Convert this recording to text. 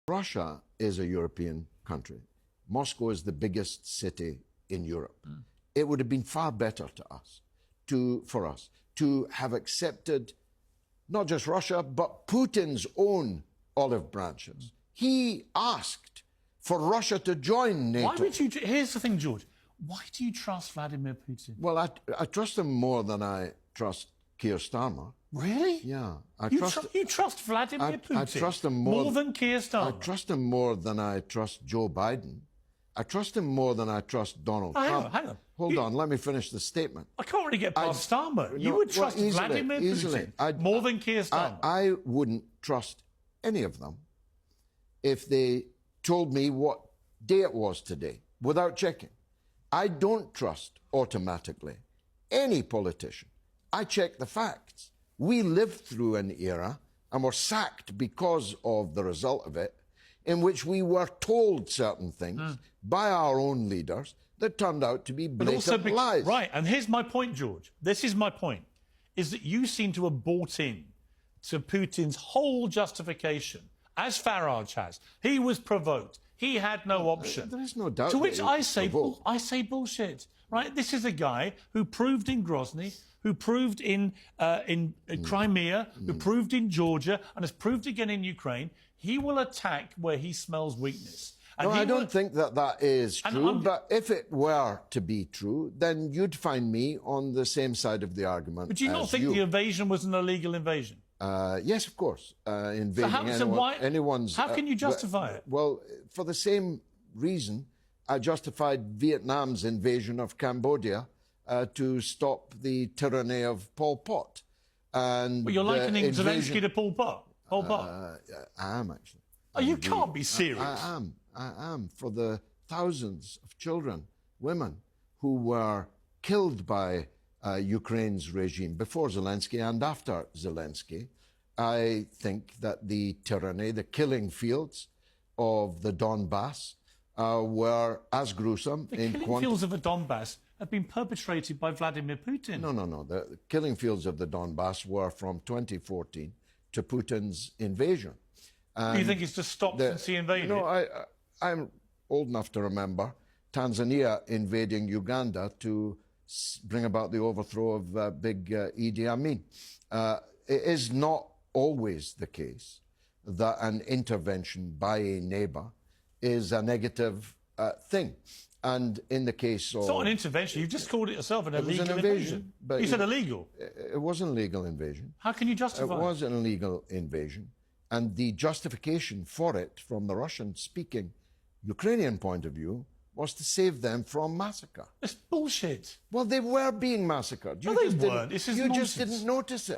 Russia is a European country. Moscow is the biggest city in Europe. It would have been far better for us to have accepted not just Russia, but Putin's own olive branches. He asked for Russia to join NATO. Why would you? Here's the thing, George. Why do you trust Vladimir Putin? Well, I trust him more than I trust Keir Starmer. Really? Yeah. You trust Vladimir Putin? I trust him more than Keir Starmer? I trust him more than I trust Joe Biden. I trust him more than I trust Donald Trump. Hang on. Hold on, let me finish the statement. I can't really get past Starmer. You would trust Vladimir Putin more than Keir Starmer? I wouldn't trust any of them if they told me what day it was today without checking. I don't trust automatically any politician. I check the facts. We lived through an era and were sacked because of the result of it, in which we were told certain things by our own leaders that turned out to be blatant lies. Right, and here's my point, George. This is my point, is that you seem to have bought in to Putin's whole justification, as Farage has. He was provoked. He had no option. There is no doubt. To which I say bullshit. Right? This is a guy who proved in Grozny, who proved in Crimea, who proved in Georgia, and has proved again in Ukraine. He will attack where he smells weakness. And no, I don't think that is true. But if it were to be true, then you'd find me on the same side of the argument. But do you not think the invasion was an illegal invasion? Yes, of course. Invading anyone's... How can you justify it? Well, for the same reason, I justified Vietnam's invasion of Cambodia to stop the tyranny of Pol Pot. And you're likening Zelensky to Pol Pot? I am, actually. Oh, you can't be serious. I am. For the thousands of children, women, who were killed by Ukraine's regime before Zelensky and after Zelensky, I think that the tyranny, the killing fields of the Donbass were as gruesome in quantity. The killing fields of the Donbass have been perpetrated by Vladimir Putin. No. The killing fields of the Donbass were from 2014 to Putin's invasion. You think it's just stopped since he invaded? No, I'm old enough to remember Tanzania invading Uganda to bring about the overthrow of big Idi Amin. It is not always the case that an intervention by a neighbour is a negative thing. And in the case of... It's not an intervention. You've just called it yourself an illegal invasion. But you said illegal. It was an illegal invasion. How can you justify it? It was an illegal invasion. And the justification for it from the Russian-speaking Ukrainian point of view was to save them from massacre. It's bullshit. Well, they were being massacred. No, they weren't. You just didn't notice it.